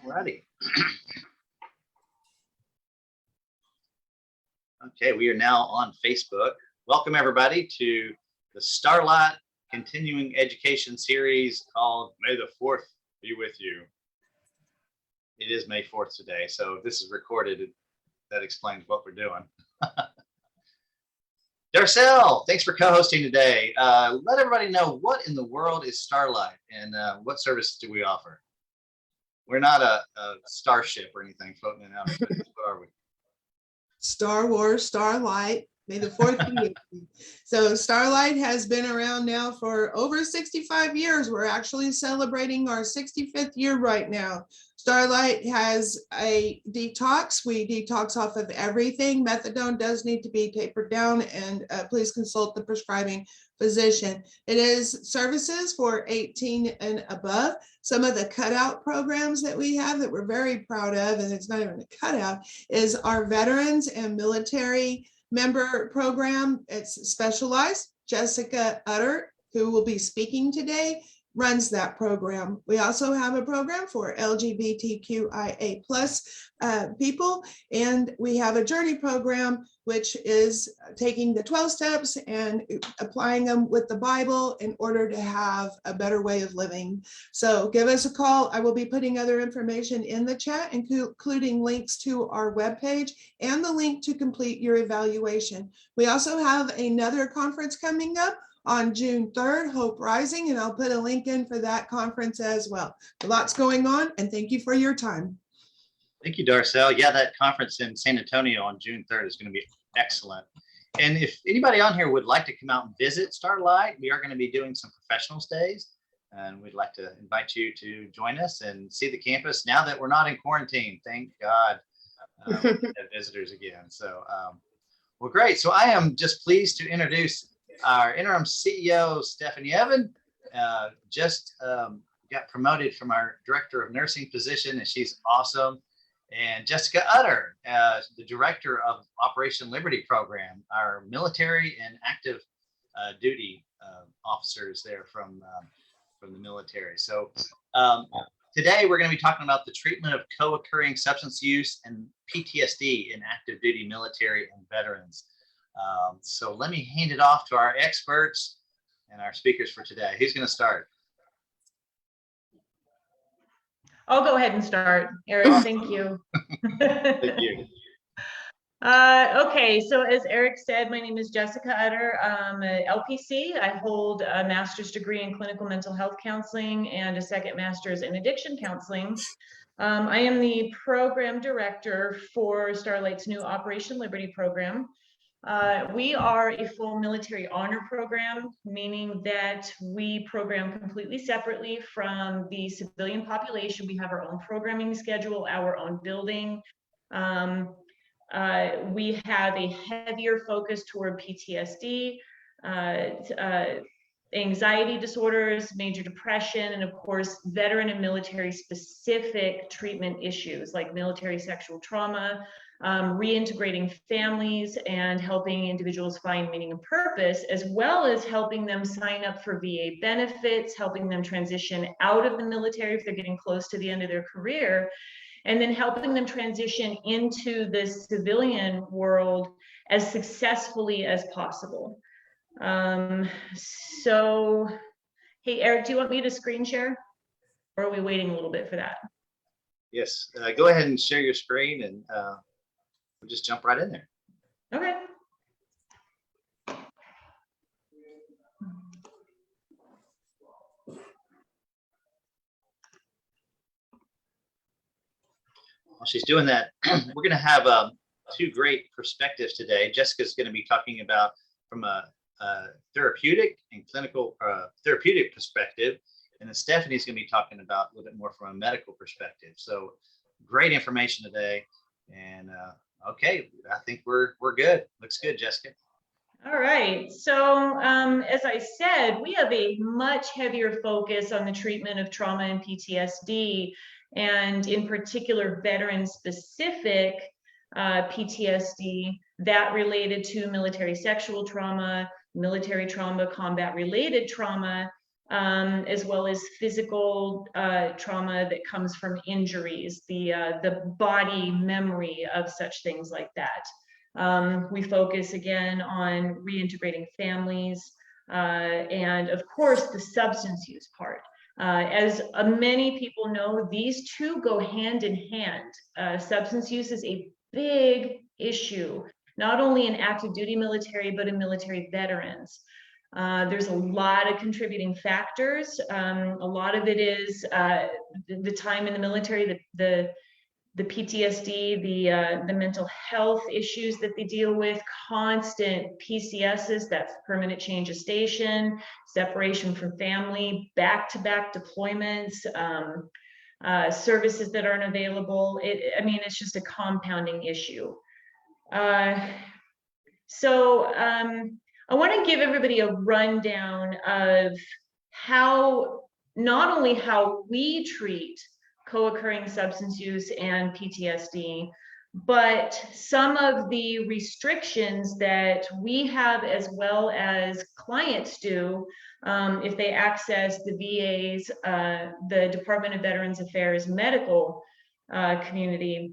Alrighty. Okay, we are now on Facebook. Welcome everybody to the Starlite continuing education series called May the 4th be with you. It is May 4th today, so if this is recorded, that explains what we're doing. Darcel, thanks for co-hosting today. Let everybody know what in the world is Starlite and what services do we offer? We're not a starship or anything floating in outer space. What are we? Star Wars, Starlite, May the 4th be with you. So Starlite has been around now for over 65 years. We're actually celebrating our 65th year right now. Starlite has a detox. We detox off of everything. Methadone does need to be tapered down, and please consult the prescribing physician. It is services for 18 and above. Some of the cutout programs that we have that we're very proud of, and it's not even a cutout, is our veterans and military member program. It's specialized. Jessica Utter, who will be speaking today, runs that program. We also have a program for LGBTQIA+ people, and we have a journey program, which is taking the 12 steps and applying them with the Bible in order to have a better way of living. So give us a call. I will be putting other information in the chat, including links to our webpage and the link to complete your evaluation. We also have another conference coming up on June 3rd, Hope Rising, and I'll put a link in for that conference as well. Lots going on, and thank you for your time. Thank you, Darcel. Yeah, that conference in San Antonio on June 3rd is going to be excellent. And if anybody on here would like to come out and visit Starlite, we are going to be doing some professional stays, and we'd like to invite you to join us and see the campus now that we're not in quarantine. Thank God we have visitors again. So, well, great. So I am just pleased to introduce our interim CEO, Stephanie Evan. Just got promoted from our director of nursing position, and she's awesome. And Jessica Utter, the director of Operation Liberty program, our military and active duty officers there from the military. So today we're going to be talking about the treatment of co-occurring substance use and PTSD in active duty military and veterans. So let me hand it off to our experts and our speakers for today. Who's going to start? I'll go ahead and start, Eric. Thank you. Thank you. Okay, so as Eric said, my name is Jessica Utter. I'm an LPC. I hold a master's degree in clinical mental health counseling and a second master's in addiction counseling. I am the program director for Starlite's new Operation Liberty program. We are a full military honor program, meaning that we program completely separately from the civilian population. We have our own programming schedule, our own building. We have a heavier focus toward PTSD, anxiety disorders, major depression, and of course, veteran and military specific treatment issues like military sexual trauma, reintegrating families and helping individuals find meaning and purpose, as well as helping them sign up for VA benefits, helping them transition out of the military if they're getting close to the end of their career, and then helping them transition into the civilian world as successfully as possible. So, hey, Eric, do you want me to screen share? Or are we waiting a little bit for that? Yes, go ahead and share your screen, and we'll just jump right in there. Okay. While she's doing that, we're going to have two great perspectives today. Jessica's going to be talking about from a therapeutic and clinical therapeutic perspective, and then Stephanie's going to be talking about a little bit more from a medical perspective. So great information today, and okay, I think we're good. Looks good, Jessica. All right. So as I said, we have a much heavier focus on the treatment of trauma and PTSD, and in particular, veteran-specific PTSD that related to military sexual trauma, military trauma, combat-related trauma, as well as physical trauma that comes from injuries, the body memory of such things like that. We focus again on reintegrating families, and of course the substance use part. As many people know, these two go hand in hand. Substance use is a big issue, not only in active duty military, but in military veterans. There's a lot of contributing factors. A lot of it is the time in the military, the PTSD, the mental health issues that they deal with, constant PCSs, that's permanent change of station, separation from family, back-to-back deployments, services that aren't available. I mean, it's just a compounding issue. So I want to give everybody a rundown of how, not only how we treat co-occurring substance use and PTSD, but some of the restrictions that we have as well as clients do if they access the VA's, the Department of Veterans Affairs medical community,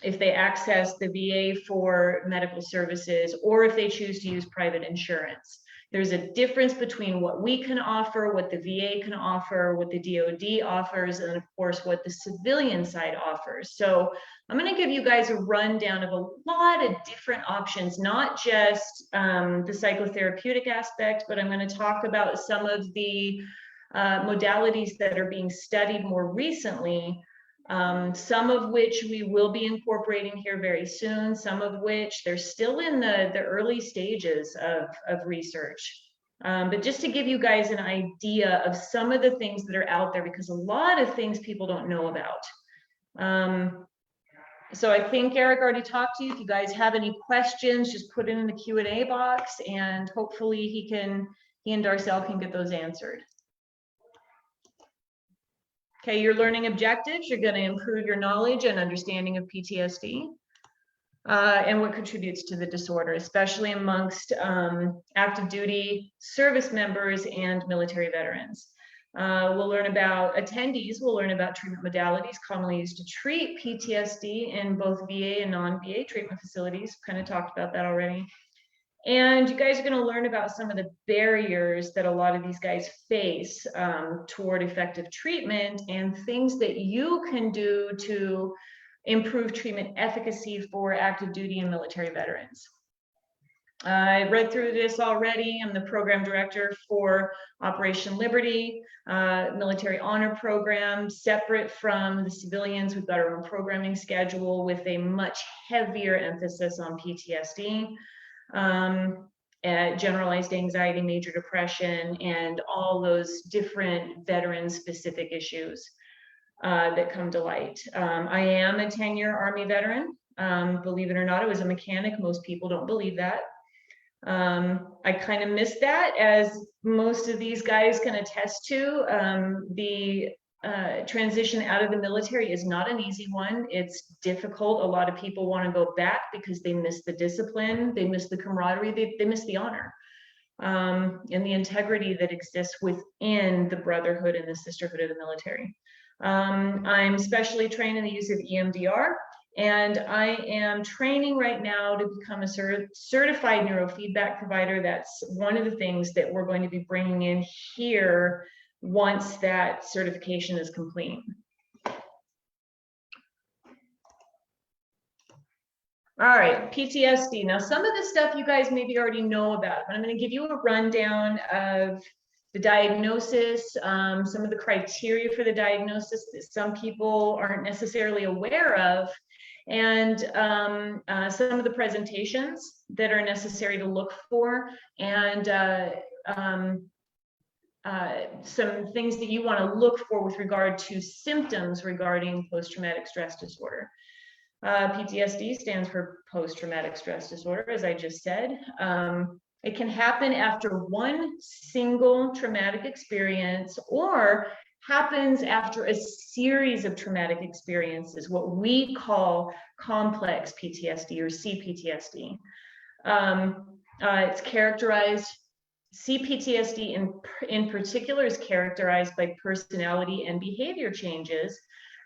if they access the VA for medical services, or if they choose to use private insurance. There's a difference between what we can offer, what the VA can offer, what the DoD offers, and of course, what the civilian side offers. So I'm gonna give you guys a rundown of a lot of different options, not just the psychotherapeutic aspect, but I'm gonna talk about some of the modalities that are being studied more recently, some of which we will be incorporating here very soon, some of which they're still in the early stages of research. But just to give you guys an idea of some of the things that are out there, because a lot of things people don't know about. So I think Eric already talked to you. If you guys have any questions, just put it in the Q&A box, and hopefully he and Darcel can get those answered. Okay, your learning objectives, you're going to improve your knowledge and understanding of PTSD and what contributes to the disorder, especially amongst active duty service members and military veterans. We'll learn about attendees, we'll learn about treatment modalities commonly used to treat PTSD in both VA and non-VA treatment facilities. Kind of talked about that already. And you guys are going to learn about some of the barriers that a lot of these guys face toward effective treatment, and things that you can do to improve treatment efficacy for active duty and military veterans. I read through this already. I'm the program director for Operation Liberty, military honor program, separate from the civilians. We've got our own programming schedule with a much heavier emphasis on PTSD. Generalized anxiety, major depression, and all those different veteran-specific issues that come to light. I am a 10-year Army veteran. Believe it or not, I was a mechanic. Most people don't believe that. I kind of miss that, as most of these guys can attest to. The transition out of the military is not an easy one. It's difficult. A lot of people want to go back because they miss the discipline, they miss the camaraderie, they miss the honor, and the integrity that exists within the brotherhood and the sisterhood of the military. I'm specially trained in the use of EMDR, and I am training right now to become a certified neurofeedback provider. That's one of the things that we're going to be bringing in here once that certification is complete. All right, PTSD. Now, some of the stuff you guys maybe already know about, but I'm going to give you a rundown of the diagnosis, some of the criteria for the diagnosis that some people aren't necessarily aware of, and some of the presentations that are necessary to look for, and some things that you want to look for with regard to symptoms regarding post-traumatic stress disorder. PTSD stands for post-traumatic stress disorder, as I just said. It can happen after one single traumatic experience, or happens after a series of traumatic experiences, what we call complex PTSD or CPTSD. It's characterized CPTSD in particular is characterized by personality and behavior changes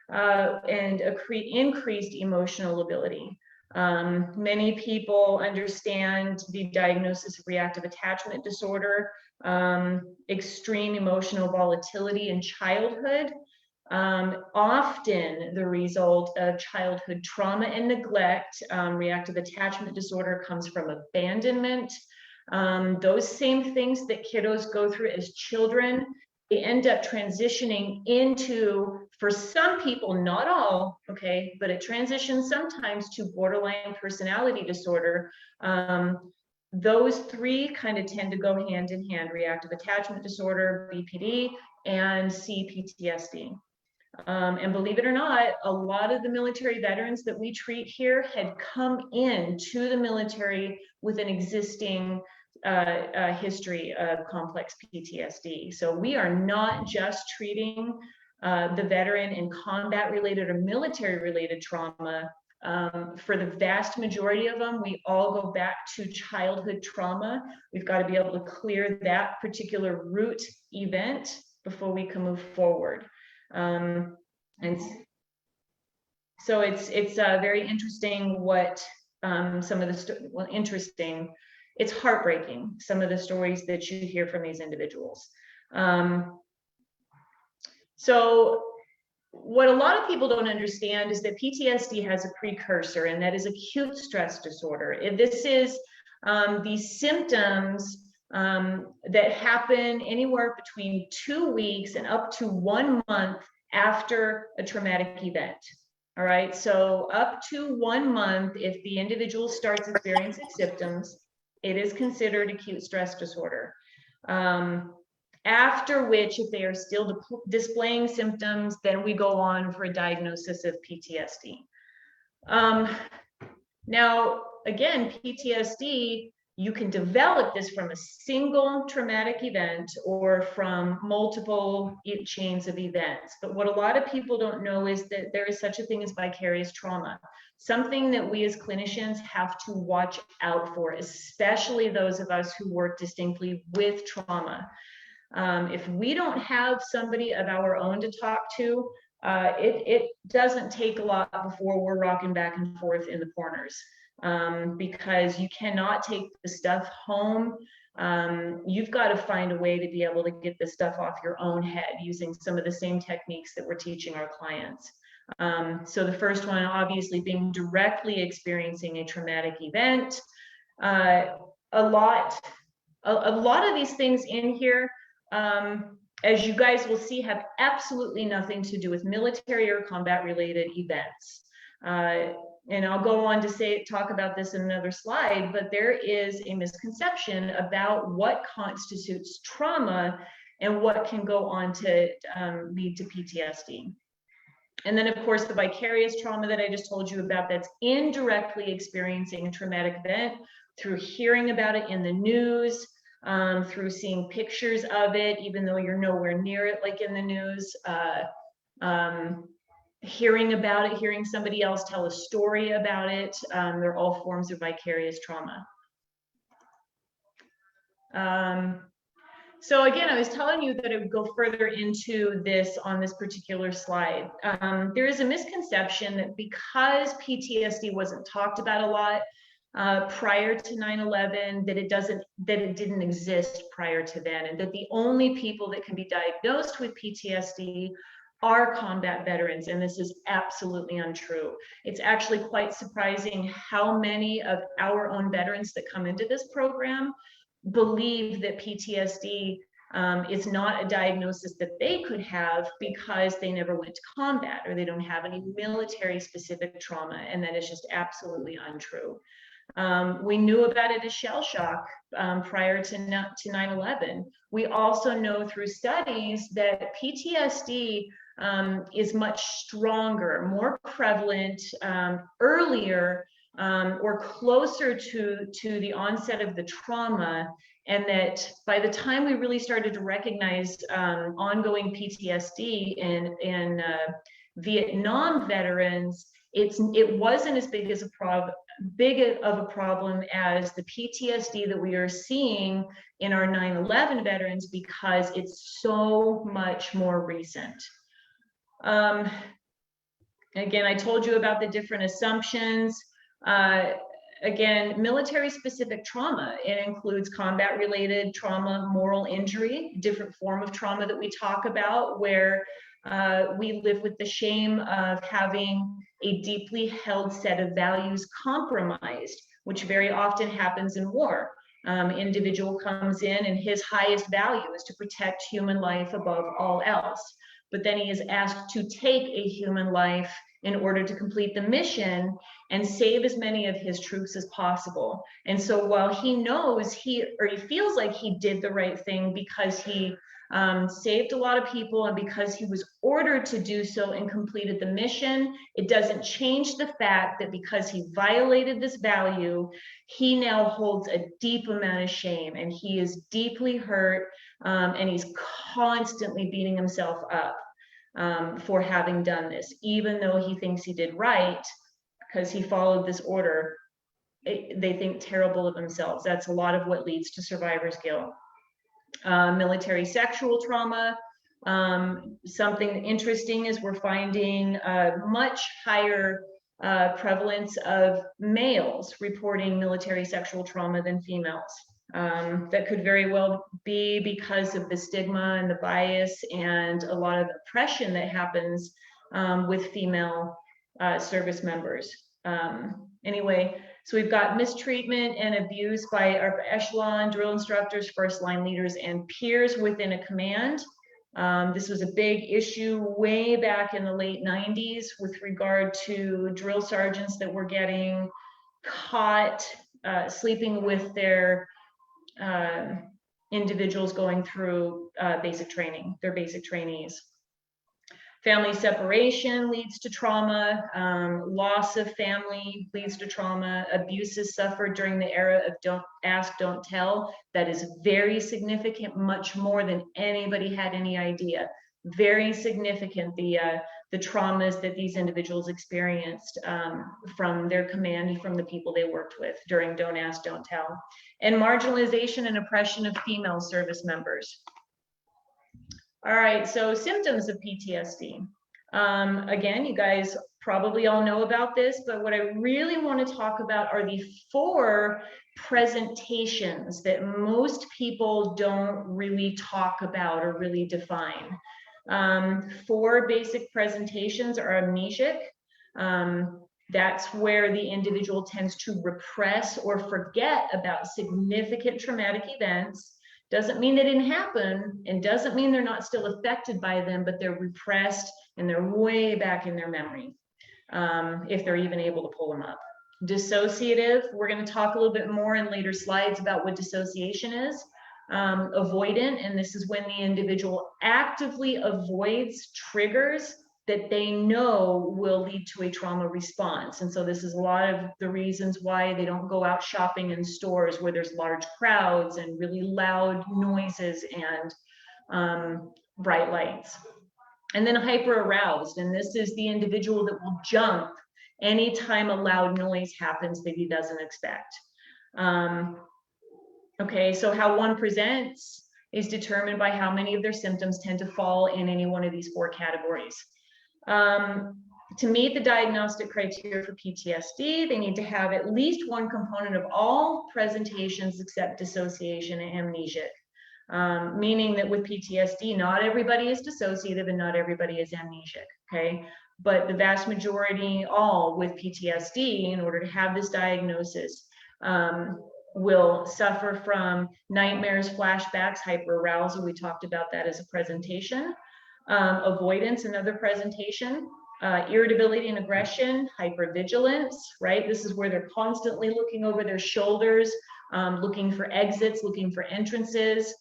and increased emotional ability. Many people understand the diagnosis of reactive attachment disorder, extreme emotional volatility in childhood, often the result of childhood trauma and neglect. Reactive attachment disorder comes from abandonment. Those same things that kiddos go through as children, they end up transitioning into, for some people, not all, okay, but it transitions sometimes to borderline personality disorder. Those three kind of tend to go hand in hand: reactive attachment disorder, BPD, and CPTSD. And believe it or not, a lot of the military veterans that we treat here had come into the military with an existing history of complex PTSD. So we are not just treating the veteran in combat-related or military-related trauma. For the vast majority of them, we all go back to childhood trauma. We've got to be able to clear that particular root event before we can move forward. And so it's very interesting what some of the, interesting, it's heartbreaking, some of the stories that you hear from these individuals. So what a lot of people don't understand is that PTSD has a precursor, and that is acute stress disorder. This is the symptoms that happen anywhere between 2 weeks and up to 1 month after a traumatic event. All right, so up to 1 month, if the individual starts experiencing symptoms, it is considered acute stress disorder. After which, if they are still displaying symptoms, then we go on for a diagnosis of PTSD. Now, again, PTSD, you can develop this from a single traumatic event or from multiple chains of events. But what a lot of people don't know is that there is such a thing as vicarious trauma, something that we as clinicians have to watch out for, especially those of us who work distinctly with trauma. If we don't have somebody of our own to talk to, it doesn't take a lot before we're rocking back and forth in the corners. Because you cannot take the stuff home. You've got to find a way to be able to get the stuff off your own head using some of the same techniques that we're teaching our clients. So the first one, obviously, being directly experiencing a traumatic event. A lot of these things in here, as you guys will see, have absolutely nothing to do with military or combat-related events. And I'll go on to talk about this in another slide, but there is a misconception about what constitutes trauma and what can go on to lead to PTSD. And then, of course, the vicarious trauma that I just told you about, that's indirectly experiencing a traumatic event through hearing about it in the news, through seeing pictures of it, even though you're nowhere near it, like in the news. Hearing about it, hearing somebody else tell a story about it. They're all forms of vicarious trauma. So again, I was telling you that I would go further into this on this particular slide. There is a misconception that because PTSD wasn't talked about a lot prior to 9/11, that it didn't exist prior to then, and that the only people that can be diagnosed with PTSD are combat veterans, and this is absolutely untrue. It's actually quite surprising how many of our own veterans that come into this program believe that PTSD is not a diagnosis that they could have because they never went to combat or they don't have any military specific trauma, and that is just absolutely untrue. We knew about it as shell shock prior to 9/11. We also know through studies that PTSD is much stronger, more prevalent earlier or closer to the onset of the trauma, and that by the time we really started to recognize ongoing PTSD in Vietnam veterans, it wasn't as big of a problem as the PTSD that we are seeing in our 9/11 veterans, because it's so much more recent. Again, I told you about the different assumptions. Again, military-specific trauma, it includes combat-related trauma, moral injury, different form of trauma that we talk about, where we live with the shame of having a deeply held set of values compromised, which very often happens in war. Individual comes in and his highest value is to protect human life above all else. But then he is asked to take a human life in order to complete the mission and save as many of his troops as possible. And so while he knows he feels like he did the right thing because he saved a lot of people and because he was ordered to do so and completed the mission, it doesn't change the fact that because he violated this value, he now holds a deep amount of shame, and he is deeply hurt, and he's constantly beating himself up for having done this, even though he thinks he did right because he followed this order. They think terrible of themselves. That's a lot of what leads to survivor's guilt. Military sexual trauma. Something interesting is we're finding a much higher prevalence of males reporting military sexual trauma than females. That could very well be because of the stigma and the bias and a lot of oppression that happens with female service members. Anyway, so we've got mistreatment and abuse by our echelon, drill instructors, first line leaders, and peers within a command. This was a big issue way back in the late 90s with regard to drill sergeants that were getting caught sleeping with their individuals going through basic training, their basic trainees. Family separation leads to trauma. Loss of family leads to trauma. Abuses suffered during the era of don't ask, don't tell. That is very significant, much more than anybody had any idea. Very significant, the traumas that these individuals experienced from their command and from the people they worked with during don't ask, don't tell. And marginalization and oppression of female service members. All right, so symptoms of PTSD. Again, you guys probably all know about this, but what I really want to talk about are the 4 presentations that most people don't really talk about or really define. 4 basic presentations are amnesic. That's where the individual tends to repress or forget about significant traumatic events. Doesn't mean they didn't happen, and doesn't mean they're not still affected by them, but they're repressed and they're way back in their memory, if they're even able to pull them up. Dissociative, we're going to talk a little bit more in later slides about what dissociation is. Avoidant, and this is when the individual actively avoids triggers that they know will lead to a trauma response. And so this is a lot of the reasons why they don't go out shopping in stores where there's large crowds and really loud noises and bright lights. And then hyper aroused, and this is the individual that will jump anytime a loud noise happens that he doesn't expect. Okay, so how one presents is determined by how many of their symptoms tend to fall in any one of these 4 categories. To meet the diagnostic criteria for PTSD, they need to have at least one component of all presentations except dissociation and amnesic, meaning that with PTSD, not everybody is dissociative and not everybody is amnesic, okay? But the vast majority, all with PTSD, in order to have this diagnosis, will suffer from nightmares, flashbacks, hyperarousal. We talked about that as a presentation. Avoidance, another presentation. Irritability and aggression, hypervigilance, right? This is where they're constantly looking over their shoulders, looking for exits, looking for entrances,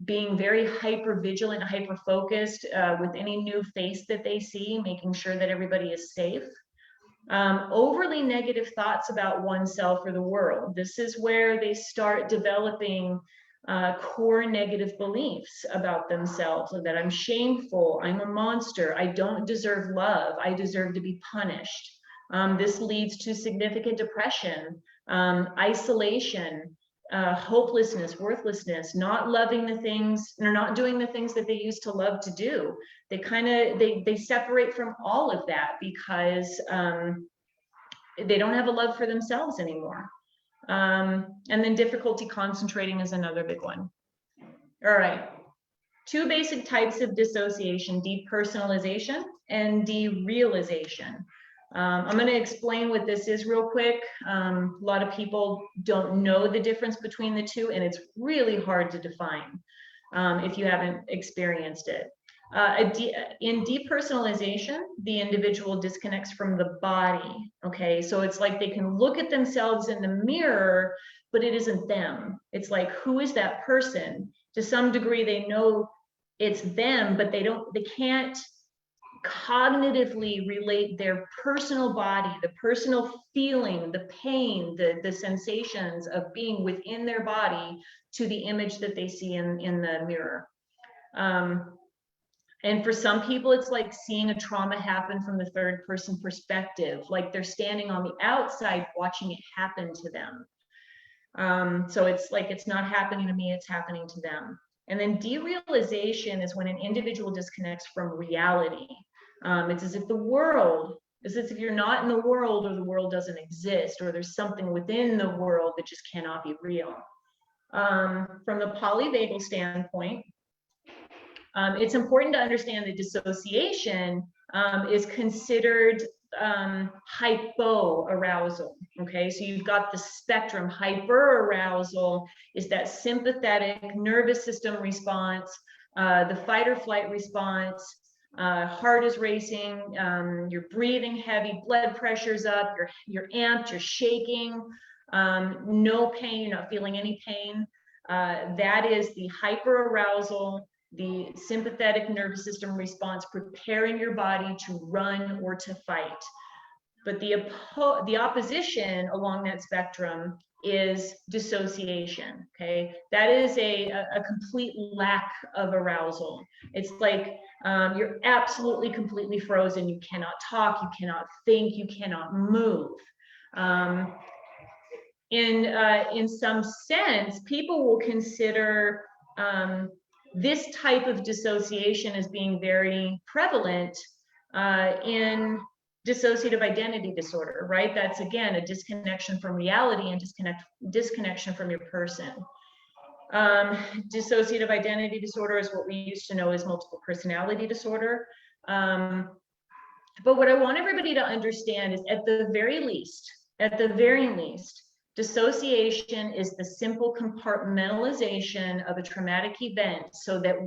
being very hypervigilant, hyper-focused with any new face that they see, making sure that everybody is safe. Overly negative thoughts about oneself or the world. This is where they start developing core negative beliefs about themselves, so that I'm shameful, I'm a monster, I don't deserve love, I deserve to be punished. This leads to significant depression, isolation, hopelessness, worthlessness, not loving the things, or not doing the things that they used to love to do. They they separate from all of that because they don't have a love for themselves anymore. And then difficulty concentrating is another big one. All right. 2 basic types of dissociation: depersonalization and derealization. I'm going to explain what this is real quick. A lot of people don't know the difference between the two, and it's really hard to define if you haven't experienced it. In depersonalization, the individual disconnects from the body. Okay, so it's like they can look at themselves in the mirror, but it isn't them. It's like, who is that person? To some degree, they know it's them, but they can't cognitively relate their personal body, the personal feeling, the pain, the sensations of being within their body to the image that they see in the mirror. And for some people, it's like seeing a trauma happen from the third person perspective, like they're standing on the outside watching it happen to them. So it's like, it's not happening to me, it's happening to them. And then derealization is when an individual disconnects from reality. It's as if you're not in the world, or the world doesn't exist, or there's something within the world that just cannot be real. From the polyvagal standpoint, it's important to understand that dissociation is considered hypoarousal. Okay, so you've got the spectrum. Hyperarousal is that sympathetic nervous system response, the fight or flight response. Heart is racing, you're breathing heavy, blood pressure's up, you're amped, you're shaking, no pain, you're not feeling any pain. That is the hyperarousal, the sympathetic nervous system response, preparing your body to run or to fight. But the opposition along that spectrum is dissociation. Okay, that is a complete lack of arousal. It's like you're absolutely completely frozen. You cannot talk, you cannot think, you cannot move. In some sense, people will consider this type of dissociation as being very prevalent in dissociative identity disorder, right? That's, again, a disconnection from reality and disconnection from your person. Dissociative identity disorder is what we used to know as multiple personality disorder. But what I want everybody to understand is, at the very least, dissociation is the simple compartmentalization of a traumatic event, so that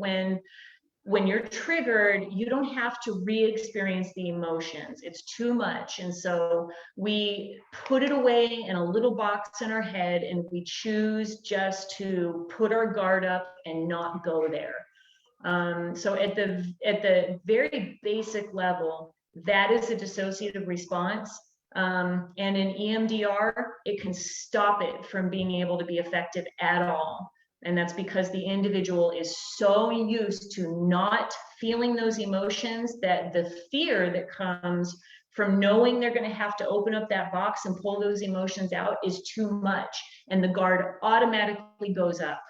when you're triggered, you don't have to re-experience the emotions. It's too much. And so we put it away in a little box in our head, and we choose just to put our guard up and not go there. So at the very basic level, that is a dissociative response. And in EMDR, it can stop it from being able to be effective at all. And that's because the individual is so used to not feeling those emotions that the fear that comes from knowing they're going to have to open up that box and pull those emotions out is too much, and the guard automatically goes up.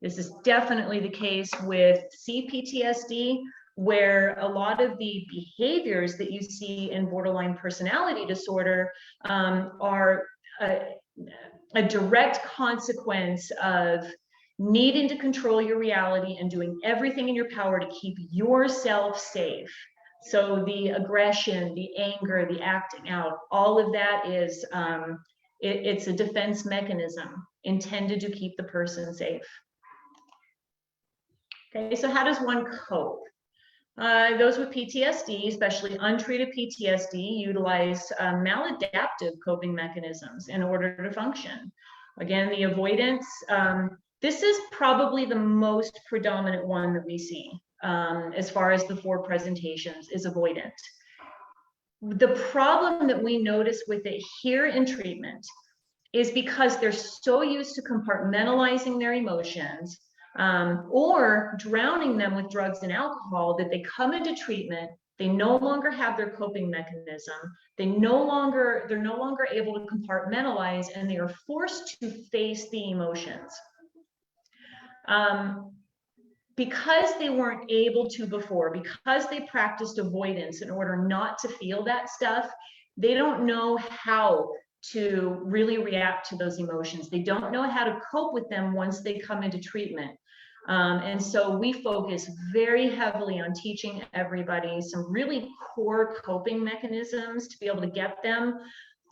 This is definitely the case with CPTSD, where a lot of the behaviors that you see in borderline personality disorder are a direct consequence of needing to control your reality and doing everything in your power to keep yourself safe. So the aggression, the anger, the acting out, all of that is, it's a defense mechanism intended to keep the person safe. Okay, so how does one cope? Those with PTSD, especially untreated PTSD, utilize maladaptive coping mechanisms in order to function. Again, the avoidance, this is probably the most predominant one that we see as far as the 4 presentations, is avoidant. The problem that we notice with it here in treatment is because they're so used to compartmentalizing their emotions, or drowning them with drugs and alcohol, that they come into treatment, they no longer have their coping mechanism, they're no longer able to compartmentalize, and they are forced to face the emotions. Because they weren't able to before, because they practiced avoidance in order not to feel that stuff, they don't know how to really react to those emotions. They don't know how to cope with them once they come into treatment. And so we focus very heavily on teaching everybody some really core coping mechanisms to be able to get them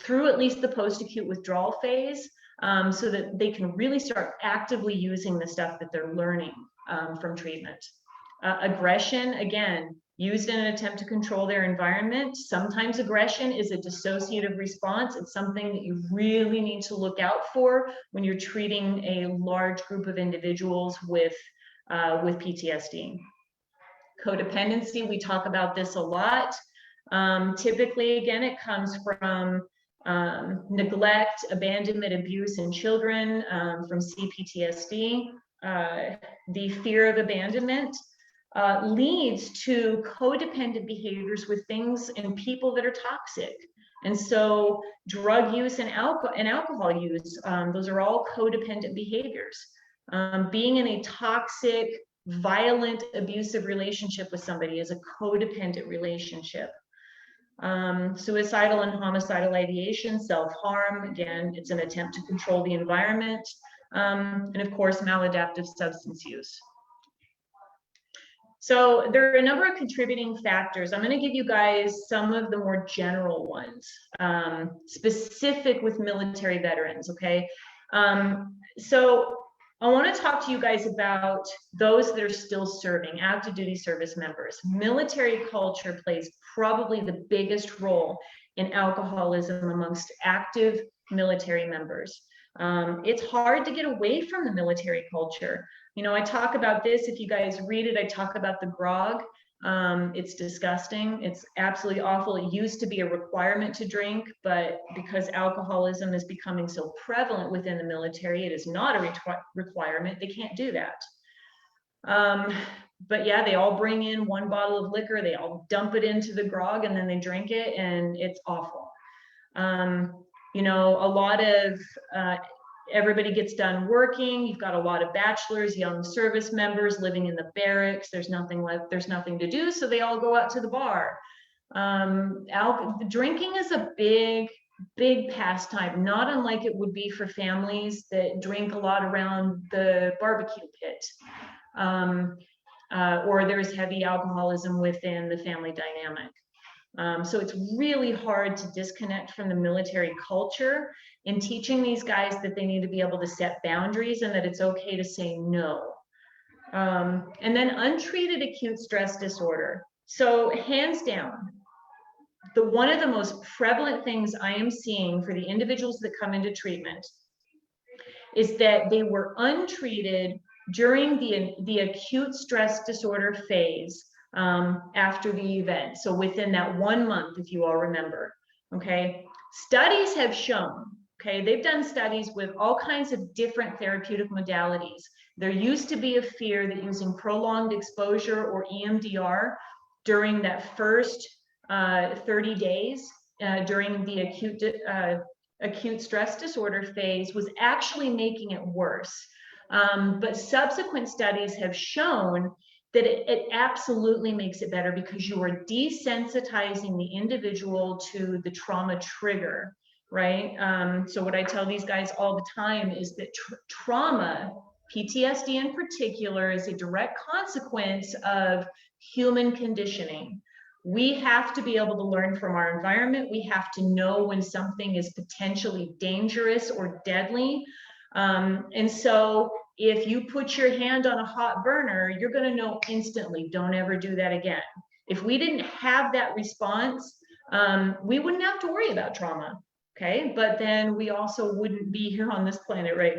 through at least the post-acute withdrawal phase, so that they can really start actively using the stuff that they're learning from treatment. Aggression, again, used in an attempt to control their environment. Sometimes aggression is a dissociative response. It's something that you really need to look out for when you're treating a large group of individuals with PTSD. Codependency, we talk about this a lot. Typically, again, it comes from neglect, abandonment, abuse in children, from CPTSD. The fear of abandonment leads to codependent behaviors with things and people that are toxic. And so drug use and alcohol use, those are all codependent behaviors. Being in a toxic, violent, abusive relationship with somebody is a codependent relationship. Suicidal and homicidal ideation, self-harm, again, it's an attempt to control the environment. And of course, maladaptive substance use. So there are a number of contributing factors. I'm going to give you guys some of the more general ones, specific with military veterans, okay? So I want to talk to you guys about those that are still serving, active duty service members. Military culture plays probably the biggest role in alcoholism amongst active military members. It's hard to get away from the military culture. You know, I talk about this, if you guys read it, I talk about the grog. It's disgusting. It's absolutely awful. It used to be a requirement to drink, but because alcoholism is becoming so prevalent within the military, it is not a requirement. They can't do that. But yeah, they all bring in one bottle of liquor, they all dump it into the grog, and then they drink it, and it's awful. You know, a lot of everybody gets done working. You've got a lot of bachelors, young service members living in the barracks. There's nothing left, there's nothing to do, so they all go out to the bar. Drinking is a big pastime, not unlike it would be for families that drink a lot around the barbecue pit. Or there's heavy alcoholism within the family dynamic. So it's really hard to disconnect from the military culture in teaching these guys that they need to be able to set boundaries and that it's okay to say no. And then untreated acute stress disorder. So hands down, one of the most prevalent things I am seeing for the individuals that come into treatment is that they were untreated during the acute stress disorder phase after the event. So within that 1 month, if you all remember, okay? Studies have shown, okay, they've done studies with all kinds of different therapeutic modalities. There used to be a fear that using prolonged exposure or EMDR during that first 30 days during the acute stress disorder phase was actually making it worse. But subsequent studies have shown that it absolutely makes it better because you are desensitizing the individual to the trauma trigger, right? So what I tell these guys all the time is that trauma, PTSD in particular, is a direct consequence of human conditioning. We have to be able to learn from our environment. We have to know when something is potentially dangerous or deadly. And so if you put your hand on a hot burner, you're going to know instantly, don't ever do that again. If we didn't have that response, we wouldn't have to worry about trauma, okay? But then we also wouldn't be here on this planet right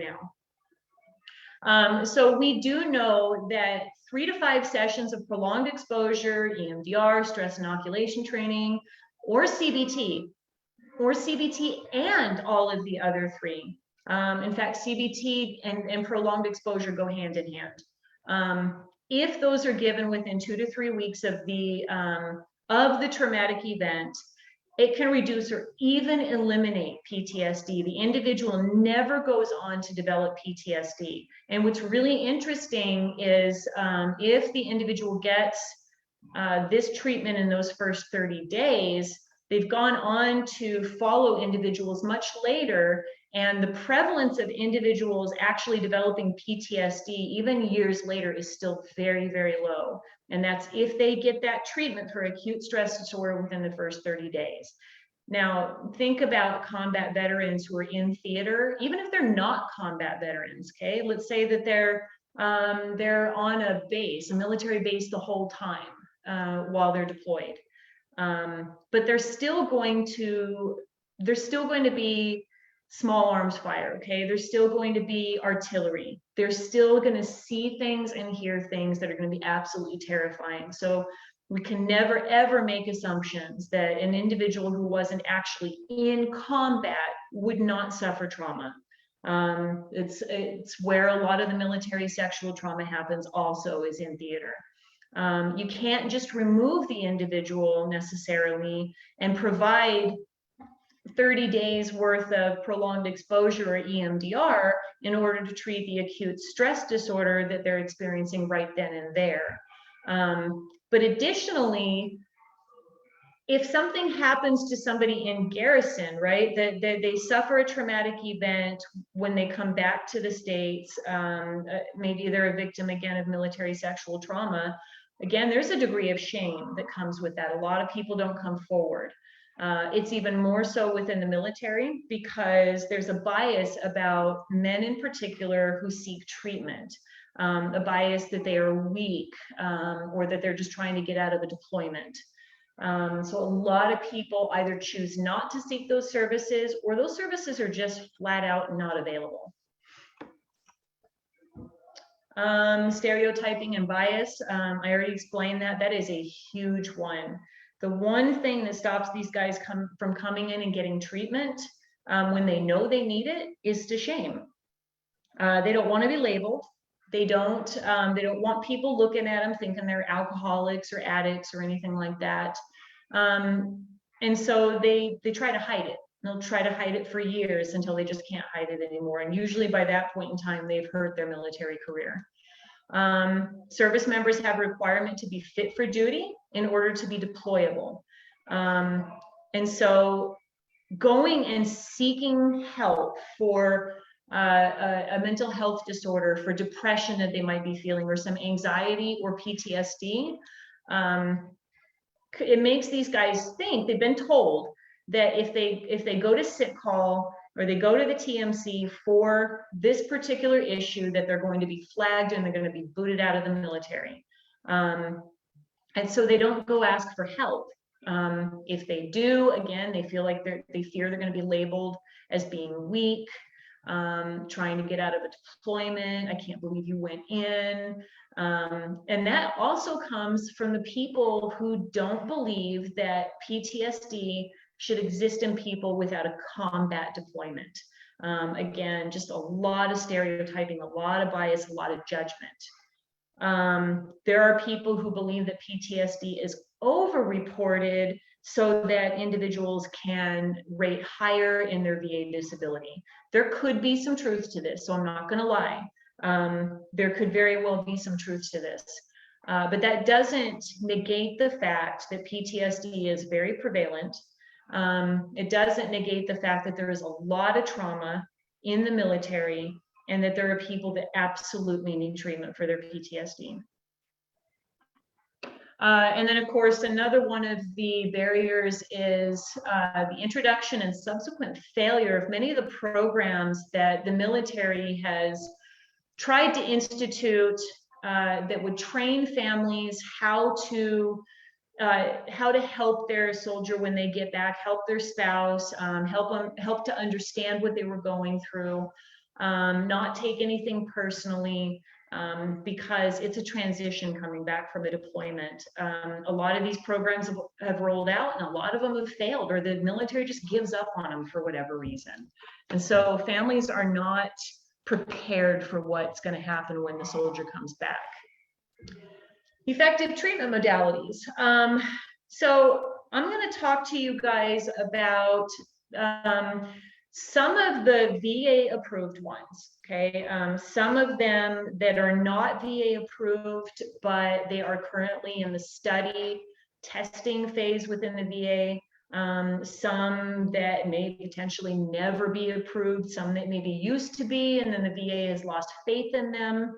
now. So we do know that 3 to 5 sessions of prolonged exposure, EMDR, stress inoculation training, or CBT or CBT and all of the other three. In fact, CBT and prolonged exposure go hand in hand. If those are given within 2 to 3 weeks of the traumatic event, it can reduce or even eliminate PTSD. The individual never goes on to develop PTSD. And what's really interesting is if the individual gets this treatment in those first 30 days, they've gone on to follow individuals much later, and the prevalence of individuals actually developing PTSD even years later is still very, very low. And that's if they get that treatment for acute stress disorder within the first 30 days. Now, think about combat veterans who are in theater, even if they're not combat veterans, okay? Let's say that they're on a base, a military base the whole time while they're deployed. But they're still going to be small arms fire, okay? There's still going to be artillery. They're still going to see things and hear things that are going to be absolutely terrifying. So we can never, ever make assumptions that an individual who wasn't actually in combat would not suffer trauma. It's where a lot of the military sexual trauma happens also, is in theater. You can't just remove the individual necessarily and provide 30 days worth of prolonged exposure or EMDR in order to treat the acute stress disorder that they're experiencing right then and there. But additionally, if something happens to somebody in garrison, right, that they suffer a traumatic event when they come back to the States, maybe they're a victim again of military sexual trauma, again, there's a degree of shame that comes with that. A lot of people don't come forward. It's even more so within the military because there's a bias about men in particular who seek treatment, a bias that they are weak or that they're just trying to get out of a deployment. So a lot of people either choose not to seek those services, or those services are just flat out not available. Stereotyping and bias, I already explained that. That is a huge one. The one thing that stops these guys from coming in and getting treatment when they know they need it is to shame. They don't want to be labeled. They don't want people looking at them thinking they're alcoholics or addicts or anything like that. And so they try to hide it. They'll try to hide it for years until they just can't hide it anymore. And usually by that point in time, they've hurt their military career. Service members have a requirement to be fit for duty in order to be deployable. And so going and seeking help for a mental health disorder, for depression that they might be feeling, or some anxiety or PTSD, it makes these guys think, they've been told that if they go to sick call or they go to the TMC for this particular issue, that they're going to be flagged and they're going to be booted out of the military. And so they don't go ask for help. If they do, again, they feel like they fear they're going to be labeled as being weak, trying to get out of a deployment. I can't believe you went in. And that also comes from the people who don't believe that PTSD should exist in people without a combat deployment. Again, just a lot of stereotyping, a lot of bias, a lot of judgment. There are people who believe that PTSD is over-reported so that individuals can rate higher in their VA disability. There could be some truth to this, so I'm not going to lie. There could very well be some truth to this. But that doesn't negate the fact that PTSD is very prevalent. It doesn't negate the fact that there is a lot of trauma in the military and that there are people that absolutely need treatment for their PTSD. And then, of course, another one of the barriers is the introduction and subsequent failure of many of the programs that the military has tried to institute that would train families how to help their soldier when they get back, help their spouse, help to understand what they were going through, not take anything personally. because it's a transition coming back from a deployment. A lot of these programs have rolled out, and a lot of them have failed, or the military just gives up on them for whatever reason. And so families are not prepared for what's going to happen when the soldier comes back. Effective treatment modalities. So I'm going to talk to you guys about some of the VA approved ones, okay? Some of them that are not VA approved, but they are currently in the study testing phase within the VA. Some that may potentially never be approved, some that maybe used to be, and then the VA has lost faith in them.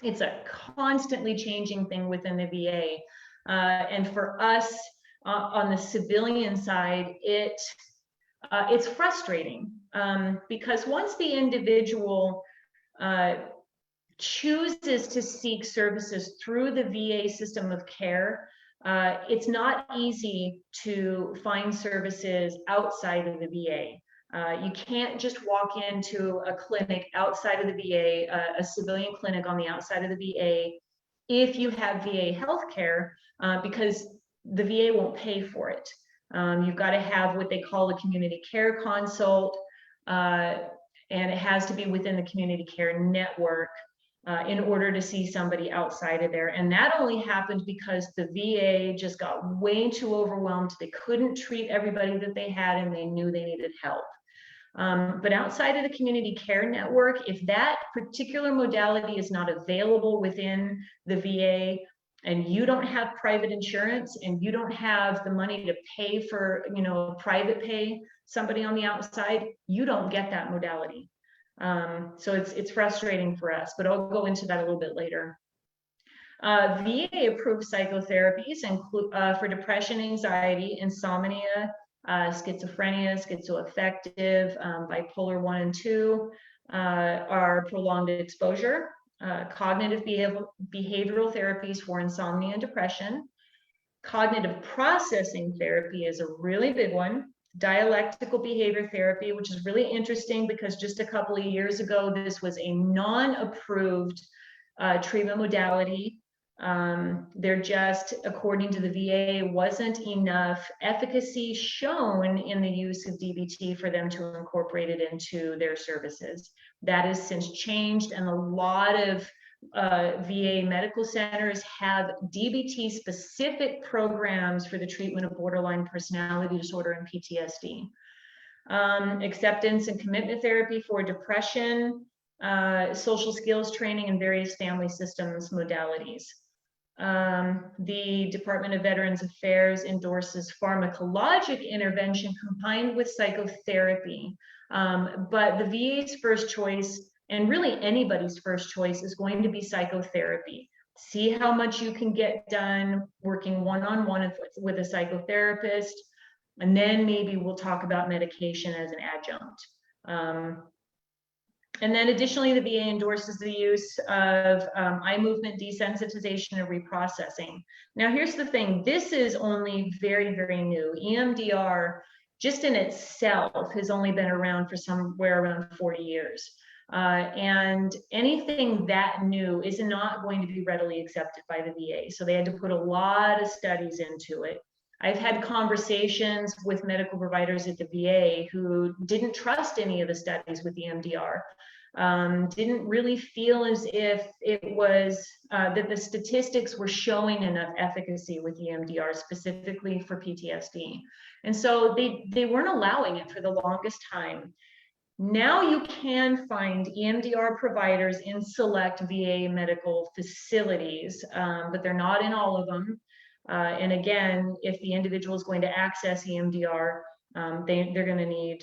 It's a constantly changing thing within the VA. And for us on the civilian side, it's frustrating because once the individual chooses to seek services through the VA system of care, it's not easy to find services outside of the VA. You can't just walk into a clinic outside of the VA, a civilian clinic on the outside of the VA, if you have VA healthcare, because the VA won't pay for it. You've got to have what they call a community care consult, and it has to be within the community care network in order to see somebody outside of there. And that only happened because the VA just got way too overwhelmed. They couldn't treat everybody that they had, and they knew they needed help. But outside of the community care network, if that particular modality is not available within the VA, and you don't have private insurance, and you don't have the money to pay for, private pay somebody on the outside, you don't get that modality. So it's frustrating for us, but I'll go into that a little bit later. VA approved psychotherapies include for depression, anxiety, insomnia, schizophrenia, schizoaffective, bipolar 1 and 2, are prolonged exposure. Cognitive behavioral therapies for insomnia and depression. Cognitive processing therapy is a really big one. Dialectical behavior therapy, which is really interesting because just a couple of years ago, this was a non-approved treatment modality. There just, according to the VA, wasn't enough efficacy shown in the use of DBT for them to incorporate it into their services. That has since changed, and a lot of VA medical centers have DBT specific programs for the treatment of borderline personality disorder and PTSD. Acceptance and commitment therapy for depression, social skills training, and various family systems modalities. The Department of Veterans Affairs endorses pharmacologic intervention combined with psychotherapy. But the VA's first choice, and really anybody's first choice, is going to be psychotherapy. See how much you can get done working one-on-one with a psychotherapist, and then maybe we'll talk about medication as an adjunct. And then additionally, the VA endorses the use of eye movement desensitization and reprocessing. Now, here's the thing. This is only very, very new. EMDR, just in itself, has only been around for somewhere around 40 years. And anything that new is not going to be readily accepted by the VA. So they had to put a lot of studies into it. I've had conversations with medical providers at the VA who didn't trust any of the studies with EMDR, didn't really feel as if it was that the statistics were showing enough efficacy with EMDR specifically for PTSD. And so they weren't allowing it for the longest time. Now you can find EMDR providers in select VA medical facilities, but they're not in all of them. And again, if the individual is going to access EMDR, they're going to need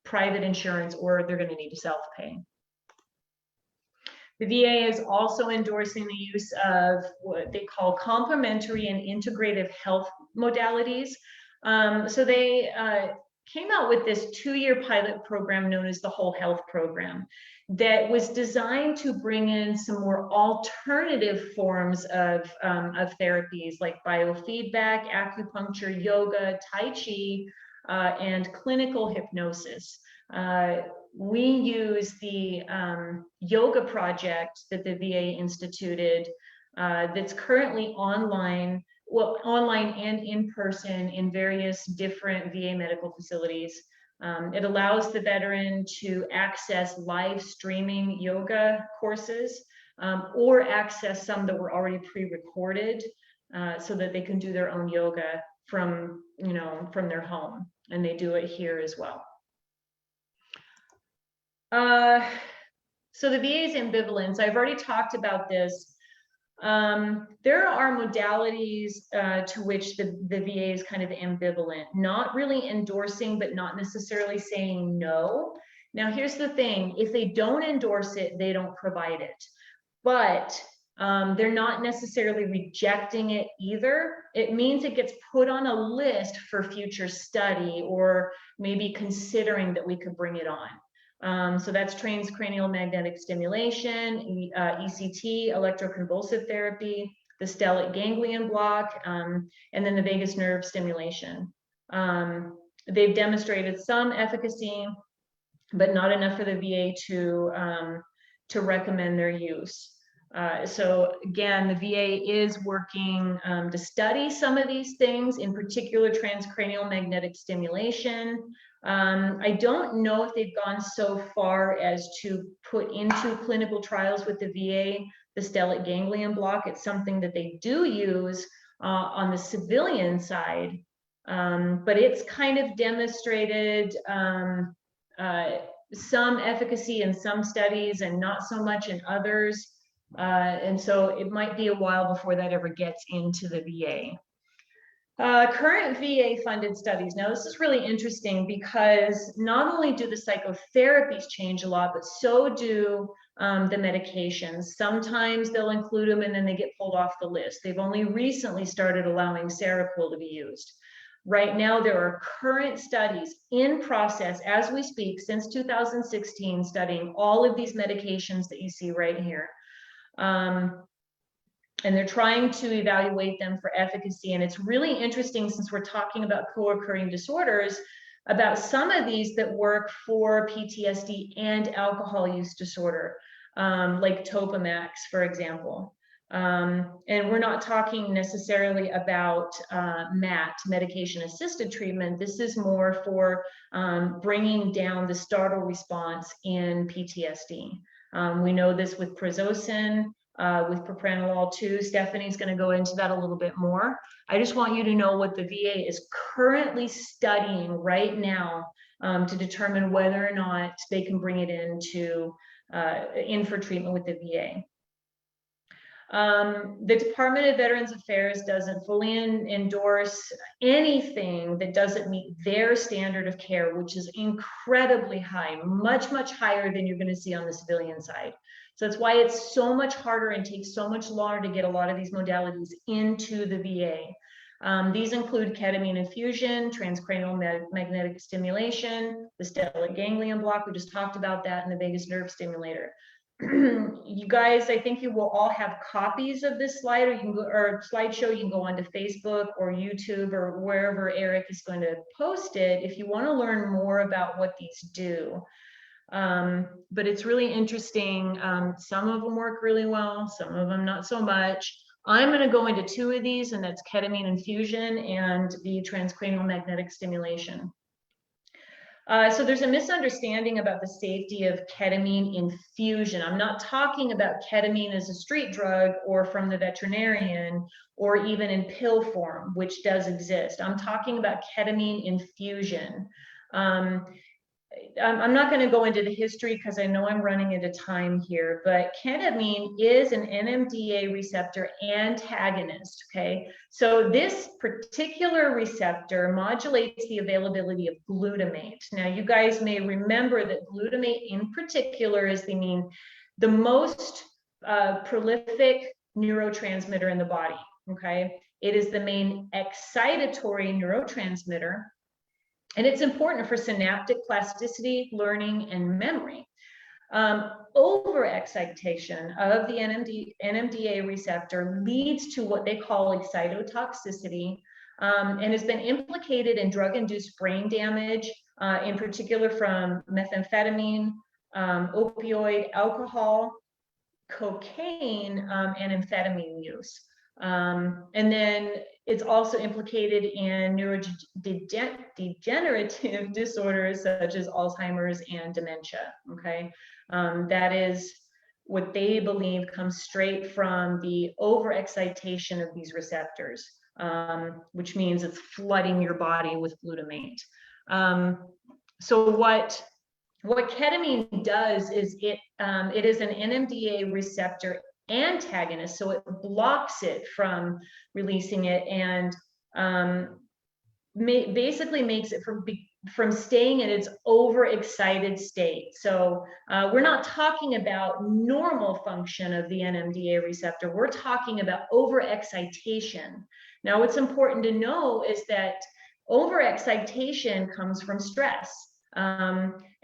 private insurance, or they're going to need to self-pay. The VA is also endorsing the use of what they call complementary and integrative health modalities. So they came out with this 2-year pilot program known as the Whole Health Program that was designed to bring in some more alternative forms of therapies like biofeedback, acupuncture, yoga, Tai Chi, and clinical hypnosis. We use the yoga project that the VA instituted that's currently online, well, online and in person in various different VA medical facilities. It allows the veteran to access live streaming yoga courses or access some that were already pre-recorded so that they can do their own yoga from, from their home, and they do it here as well. So the VA's ambivalence, I've already talked about this. There are modalities to which the VA is kind of ambivalent, not really endorsing, but not necessarily saying no. Now, here's the thing, if they don't endorse it, they don't provide it. But they're not necessarily rejecting it either. It means it gets put on a list for future study, or maybe considering that we could bring it on. So that's transcranial magnetic stimulation, ECT, electroconvulsive therapy, the stellate ganglion block, and then the vagus nerve stimulation. They've demonstrated some efficacy, but not enough for the VA to recommend their use. So again, the VA is working to study some of these things, in particular transcranial magnetic stimulation. I don't know if they've gone so far as to put into clinical trials with the VA the stellate ganglion block. It's something that they do use on the civilian side, but it's kind of demonstrated some efficacy in some studies and not so much in others. And so it might be a while before that ever gets into the VA. Current VA funded studies. Now, this is really interesting because not only do the psychotherapies change a lot, but so do the medications. Sometimes they'll include them and then they get pulled off the list. They've only recently started allowing Seroquel to be used. Right now, there are current studies in process as we speak since 2016, studying all of these medications that you see right here. And they're trying to evaluate them for efficacy. And it's really interesting, since we're talking about co-occurring disorders, about some of these that work for PTSD and alcohol use disorder, like Topamax, for example. And we're not talking necessarily about MAT, medication-assisted treatment. This is more for bringing down the startle response in PTSD. We know this with prazosin, with propranolol too. Stephanie's going to go into that a little bit more. I just want you to know what the VA is currently studying right now to determine whether or not they can bring it into in for treatment with the VA. The Department of Veterans Affairs doesn't fully endorse anything that doesn't meet their standard of care, which is incredibly high, much, much higher than you're going to see on the civilian side. So that's why it's so much harder and takes so much longer to get a lot of these modalities into the VA. These include ketamine infusion, transcranial magnetic stimulation, the stellate ganglion block, we just talked about that, and the vagus nerve stimulator. You guys, I think you will all have copies of this slide, or you can go, or slideshow. You can go onto Facebook or YouTube or wherever Eric is going to post it if you want to learn more about what these do. But it's really interesting. Some of them work really well, some of them not so much. I'm going to go into two of these, and that's ketamine infusion and the transcranial magnetic stimulation. So there's a misunderstanding about the safety of ketamine infusion. I'm not talking about ketamine as a street drug or from the veterinarian or even in pill form, which does exist. I'm talking about ketamine infusion. I'm not going to go into the history because I know I'm running into time here, but ketamine is an NMDA receptor antagonist, okay? So this particular receptor modulates the availability of glutamate. Now, you guys may remember that glutamate in particular is the most prolific neurotransmitter in the body, okay? It is the main excitatory neurotransmitter, and it's important for synaptic plasticity, learning, and memory. Overexcitation of the NMDA receptor leads to what they call excitotoxicity, and has been implicated in drug-induced brain damage, in particular from methamphetamine, opioid, alcohol, cocaine, and amphetamine use. And then it's also implicated in neurodegenerative disorders such as Alzheimer's and dementia, okay? That is what they believe comes straight from the overexcitation of these receptors, which means it's flooding your body with glutamate. So what ketamine does is it is an NMDA receptor antagonist, so it blocks it from releasing it, and basically makes it from staying in its overexcited state. So we're not talking about normal function of the NMDA receptor, we're talking about overexcitation. Now, what's important to know is that overexcitation comes from stress.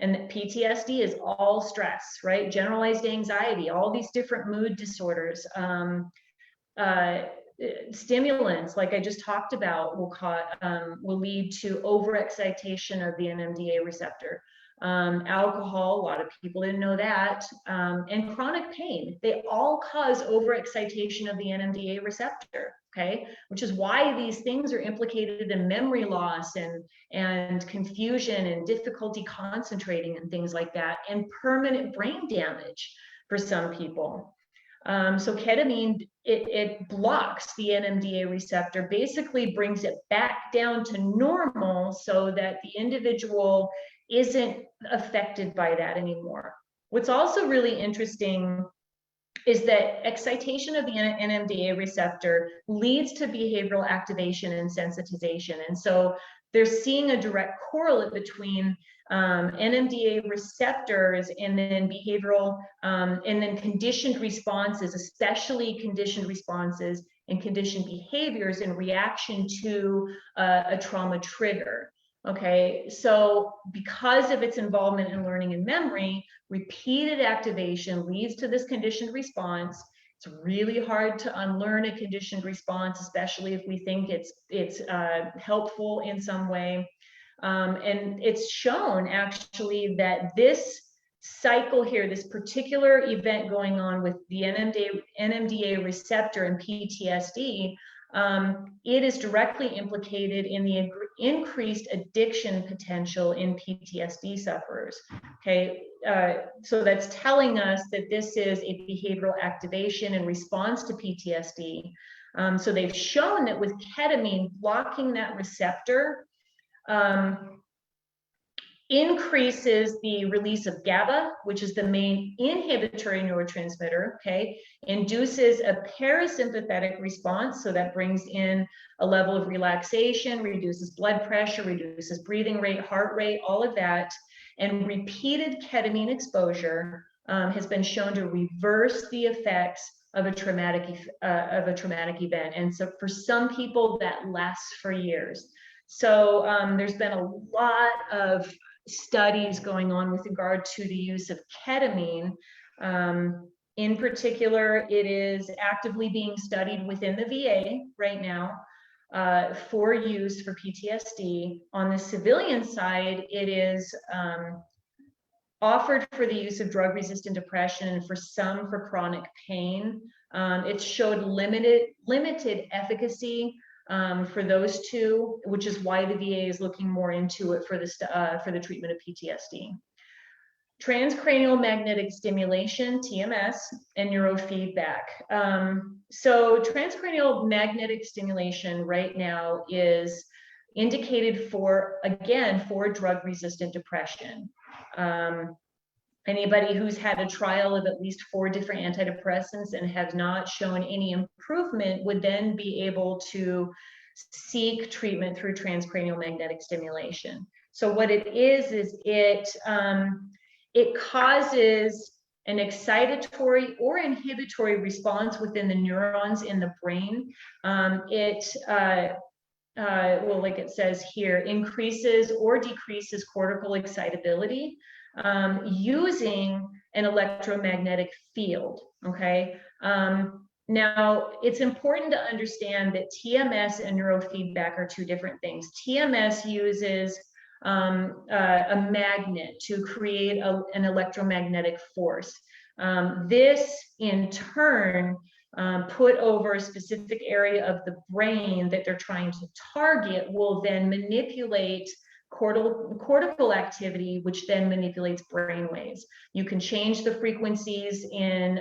And that PTSD is all stress, right? Generalized anxiety, all these different mood disorders, stimulants, like I just talked about, will lead to overexcitation of the NMDA receptor. Alcohol, a lot of people didn't know that, and chronic pain, they all cause overexcitation of the NMDA receptor, okay? Which is why these things are implicated in memory loss and confusion and difficulty concentrating and things like that, and permanent brain damage for some people. So ketamine, it blocks the NMDA receptor, basically brings it back down to normal so that the individual isn't affected by that anymore. What's also really interesting is that excitation of the NMDA receptor leads to behavioral activation and sensitization. And so they're seeing a direct correlate between NMDA receptors and then behavioral and then conditioned responses, especially conditioned responses and conditioned behaviors in reaction to a trauma trigger. Okay, so because of its involvement in learning and memory, repeated activation leads to this conditioned response. It's really hard to unlearn a conditioned response, especially if we think it's helpful in some way. And it's shown actually that this cycle here, this particular event going on with the NMDA receptor and PTSD, it is directly implicated in the increased addiction potential in PTSD sufferers. Okay, so that's telling us that this is a behavioral activation in response to PTSD. So they've shown that with ketamine, blocking that receptor increases the release of GABA, which is the main inhibitory neurotransmitter, okay, induces a parasympathetic response, so that brings in a level of relaxation, reduces blood pressure, reduces breathing rate, heart rate, all of that, and repeated ketamine exposure has been shown to reverse the effects of a traumatic event. And so for some people that lasts for years. So there's been a lot of studies going on with regard to the use of ketamine. In particular, it is actively being studied within the VA right now for use for PTSD. On the civilian side, it is offered for the use of drug-resistant depression and for some for chronic pain. It showed limited efficacy for those two, which is why the VA is looking more into it for the treatment of PTSD. Transcranial magnetic stimulation, TMS, and neurofeedback. So transcranial magnetic stimulation right now is indicated for, again, for drug-resistant depression. Anybody who's had a trial of at least 4 different antidepressants and have not shown any improvement would then be able to seek treatment through transcranial magnetic stimulation. So what it is it causes an excitatory or inhibitory response within the neurons in the brain. Well, like it says here, increases or decreases cortical excitability using an electromagnetic field, okay? Now, it's important to understand that TMS and neurofeedback are two different things. TMS uses a magnet to create an electromagnetic force. This, in turn, put over a specific area of the brain that they're trying to target will then manipulate cortical activity, which then manipulates brain waves. You can change the frequencies in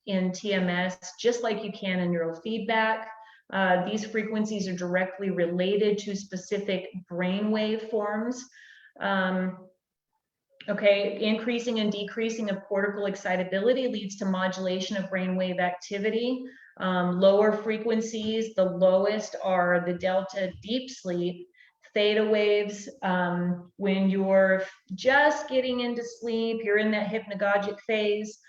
TMS just like you can in neurofeedback. These frequencies are directly related to specific brain wave forms. Okay, increasing and decreasing of cortical excitability leads to modulation of brainwave activity. Lower frequencies, the lowest are the delta deep sleep. Theta waves, when you're just getting into sleep, you're in that hypnagogic phase.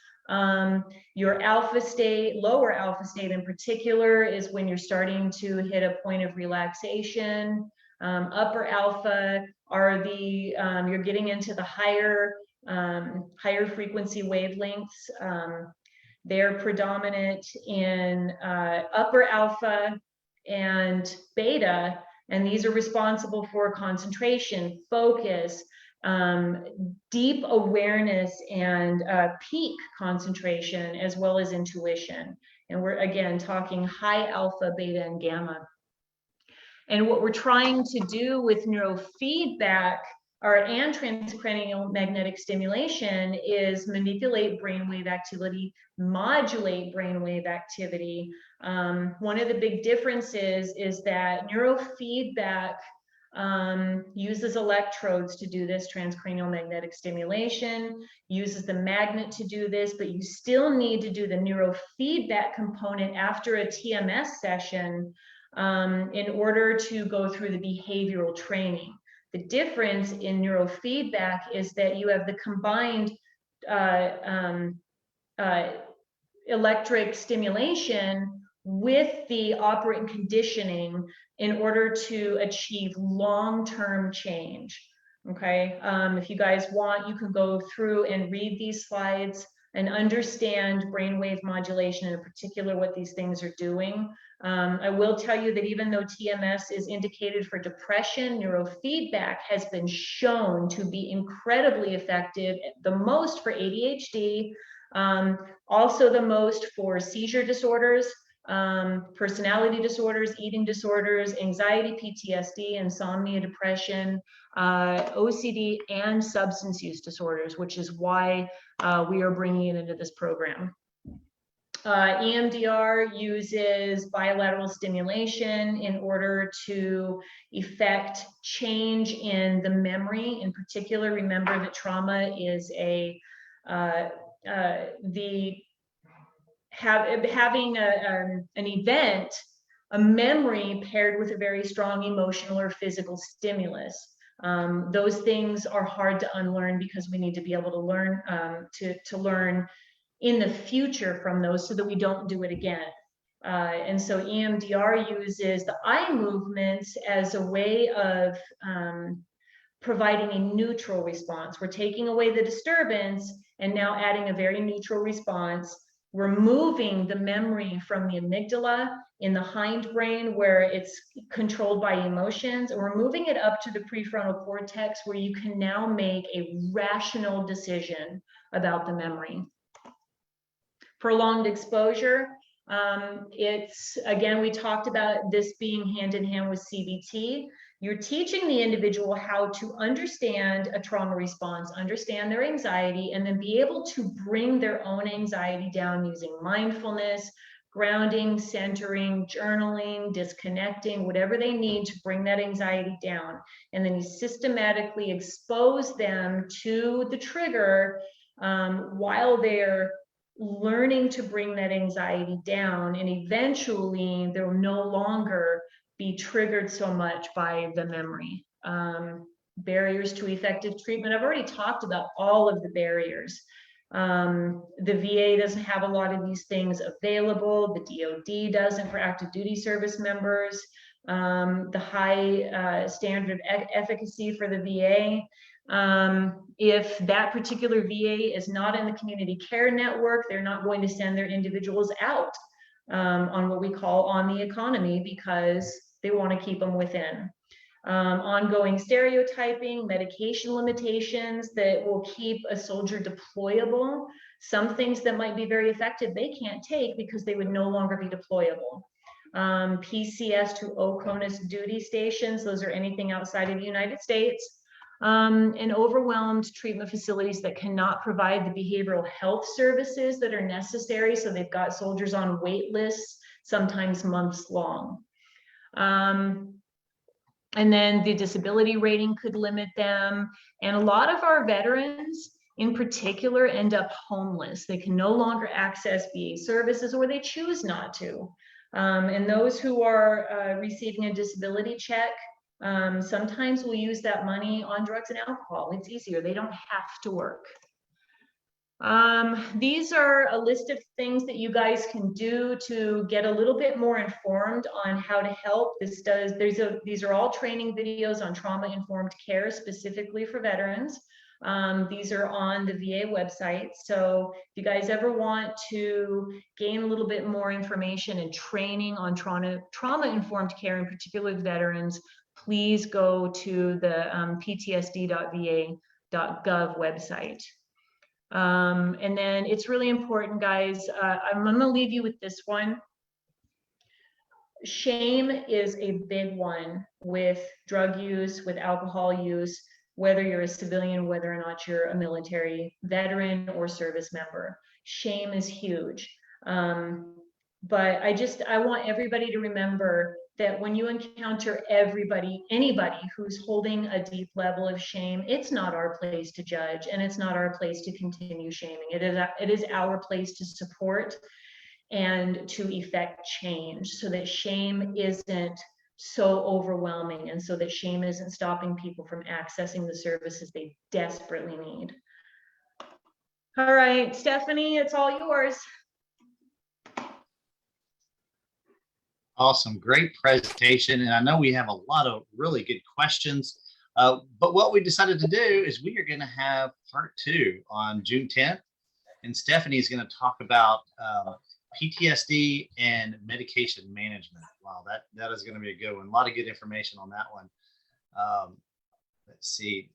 Your alpha state, lower alpha state in particular, is when you're starting to hit a point of relaxation. Upper alpha are the, you're getting into the higher frequency wavelengths. They're predominant in upper alpha and beta, and these are responsible for concentration, focus, deep awareness, and peak concentration, as well as intuition. And we're again talking high alpha, beta, and gamma. And what we're trying to do with neurofeedback and transcranial magnetic stimulation is manipulate brainwave activity, modulate brainwave activity. One of the big differences is that neurofeedback uses electrodes to do this transcranial magnetic stimulation, uses the magnet to do this, but you still need to do the neurofeedback component after a TMS session in order to go through the behavioral training. The difference in neurofeedback is that you have the combined electric stimulation with the operant conditioning in order to achieve long-term change. Okay, if you guys want, you can go through and read these slides and understand brainwave modulation, in particular what these things are doing. I will tell you that even though TMS is indicated for depression, neurofeedback has been shown to be incredibly effective, the most for ADHD, also the most for seizure disorders, personality disorders, eating disorders, anxiety, PTSD, insomnia, depression, OCD, and substance use disorders, which is why we are bringing it into this program. EMDR uses bilateral stimulation in order to effect change in the memory. In particular, remember that trauma is having an event, a memory paired with a very strong emotional or physical stimulus. Those things are hard to unlearn because we need to be able to learn to learn in the future from those so that we don't do it again. And so EMDR uses the eye movements as a way of providing a neutral response. We're taking away the disturbance and now adding a very neutral response. We're moving the memory from the amygdala in the hindbrain where it's controlled by emotions, and we're moving it up to the prefrontal cortex where you can now make a rational decision about the memory. Prolonged exposure, it's, again, we talked about this being hand in hand with CBT. You're teaching the individual how to understand a trauma response, understand their anxiety, and then be able to bring their own anxiety down using mindfulness, grounding, centering, journaling, disconnecting, whatever they need to bring that anxiety down. And then you systematically expose them to the trigger while they're learning to bring that anxiety down, and eventually they'll no longer be triggered so much by the memory. Barriers to effective treatment. I've already talked about all of the barriers. The VA doesn't have a lot of these things available. The DoD doesn't for active duty service members. The high standard of efficacy for the VA. If that particular VA is not in the community care network, they're not going to send their individuals out on what we call on the economy, because they want to keep them within. Ongoing stereotyping, medication limitations that will keep a soldier deployable. Some things that might be very effective they can't take because they would no longer be deployable. PCS to OCONUS duty stations, those are anything outside of the United States. And overwhelmed treatment facilities that cannot provide the behavioral health services that are necessary. So they've got soldiers on wait lists, sometimes months long. And then the disability rating could limit them. And a lot of our veterans in particular end up homeless. They can no longer access VA services, or they choose not to. And those who are receiving a disability check, sometimes we'll use that money on drugs and alcohol. It's easier. They don't have to work. These are a list of things that you guys can do to get a little bit more informed on how to help. These are all training videos on trauma-informed care specifically for veterans. These are on the VA website. So if you guys ever want to gain a little bit more information and training on trauma-informed care, in particular with veterans, please go to the ptsd.va.gov website. And then it's really important, guys. I'm going to leave you with this one. Shame is a big one with drug use, with alcohol use, whether you're a civilian, whether or not you're a military veteran or service member. Shame is huge. But I want everybody to remember that when you encounter anybody who's holding a deep level of shame, it's not our place to judge, and it's not our place to continue shaming. It is our place to support and to effect change, so that shame isn't so overwhelming, and so that shame isn't stopping people from accessing the services they desperately need. All right, Stephanie, it's all yours. Awesome, great presentation. And I know we have a lot of really good questions, but what we decided to do is we are going to have part 2 on June 10th. And Stephanie is going to talk about PTSD and medication management. Wow, that is going to be a good one. A lot of good information on that one. Let's see.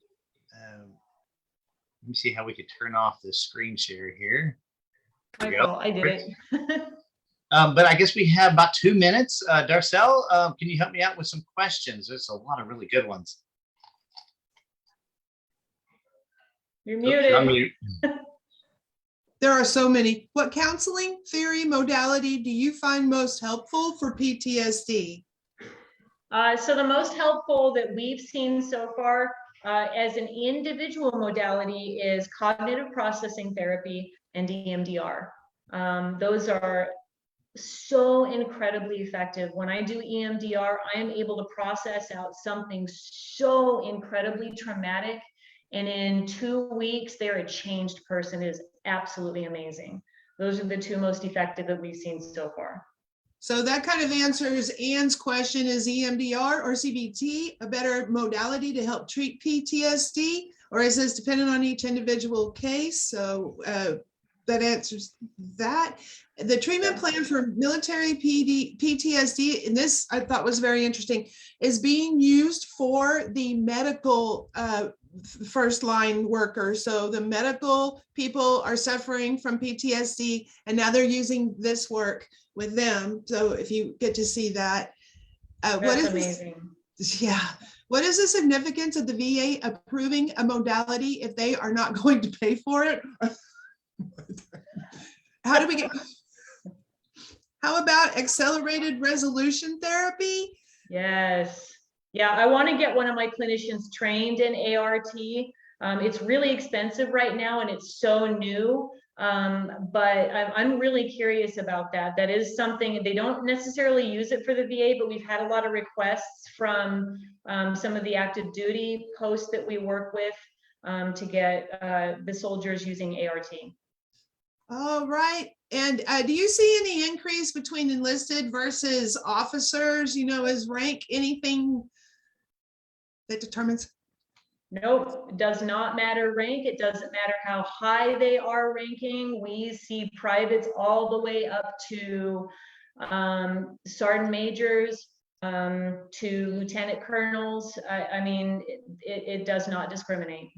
Let me see how we could turn off the screen share here. My fault, I did it. But I guess we have about 2 minutes. Darcel, can you help me out with some questions? There's a lot of really good ones. You're muted. I'm mute. There are so many. What counseling theory modality do you find most helpful for PTSD? So the most helpful that we've seen so far as an individual modality is cognitive processing therapy and EMDR. Those are so incredibly effective. When I do EMDR, I am able to process out something so incredibly traumatic, and in 2 weeks they're a changed person. It is absolutely amazing. Those are the 2 most effective that we've seen so far. So that kind of answers Anne's question: is EMDR or CBT a better modality to help treat PTSD, or is this dependent on each individual case? So that answers that. The treatment plan for military PTSD, and this I thought was very interesting, is being used for the medical first line workers. So the medical people are suffering from PTSD, and now they're using this work with them. So if you get to see that, what is amazing. Yeah. What is the significance of the VA approving a modality if they are not going to pay for it? How do we get? How about accelerated resolution therapy? Yes. Yeah, I want to get one of my clinicians trained in ART. It's really expensive right now and it's so new, but I'm really curious about that. That is something, they don't necessarily use it for the VA, but we've had a lot of requests from some of the active duty posts that we work with to get the soldiers using ART. All right. And do you see any increase between enlisted versus officers? You know, is rank anything that determines? Nope, it does not matter rank. It doesn't matter how high they are ranking. We see privates all the way up to sergeant majors to lieutenant colonels. I mean, it does not discriminate.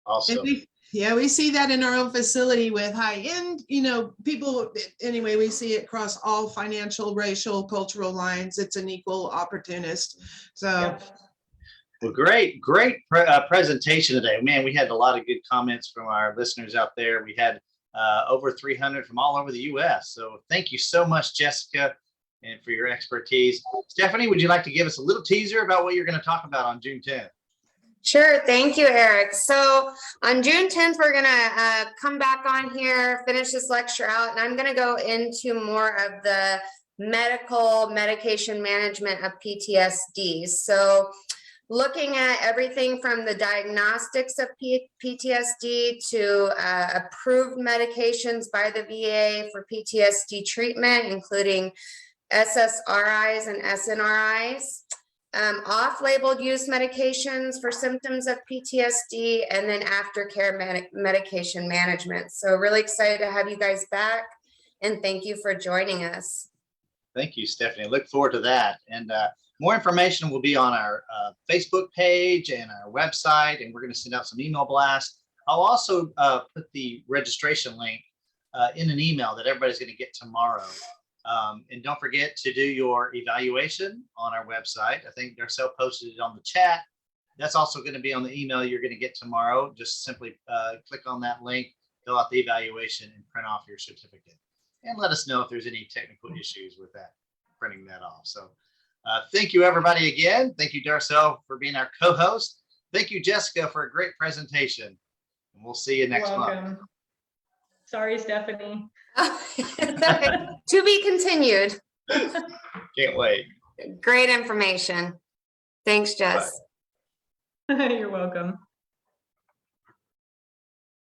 Awesome. We see that in our own facility with high end, people. Anyway, we see it across all financial, racial, cultural lines. It's an equal opportunist. So. Yep. Well, great presentation today. Man, we had a lot of good comments from our listeners out there. We had over 300 from all over the U.S. So thank you so much, Jessica, and for your expertise. Stephanie, would you like to give us a little teaser about what you're going to talk about on June 10th? Sure. Thank you, Eric. So on June 10th, we're going to come back on here, finish this lecture out, and I'm going to go into more of the medication management of PTSD. So looking at everything from the diagnostics of PTSD to approved medications by the VA for PTSD treatment, including SSRIs and SNRIs, off-labeled use medications for symptoms of PTSD, and then aftercare medication management. So really excited to have you guys back, and thank you for joining us. Thank you, Stephanie. Look forward to that. And more information will be on our Facebook page and our website, and we're going to send out some email blasts. I'll also put the registration link in an email that everybody's going to get tomorrow. And don't forget to do your evaluation on our website. I think Darcel posted it on the chat. That's also going to be on the email you're going to get tomorrow. Just simply click on that link, fill out the evaluation, and print off your certificate. And let us know if there's any technical issues with that, printing that off. So thank you, everybody, again. Thank you, Darcel, for being our co-host. Thank you, Jessica, for a great presentation. And we'll see you next month. Sorry, Stephanie. To be continued. Can't wait. Great information. Thanks, Jess. You're welcome.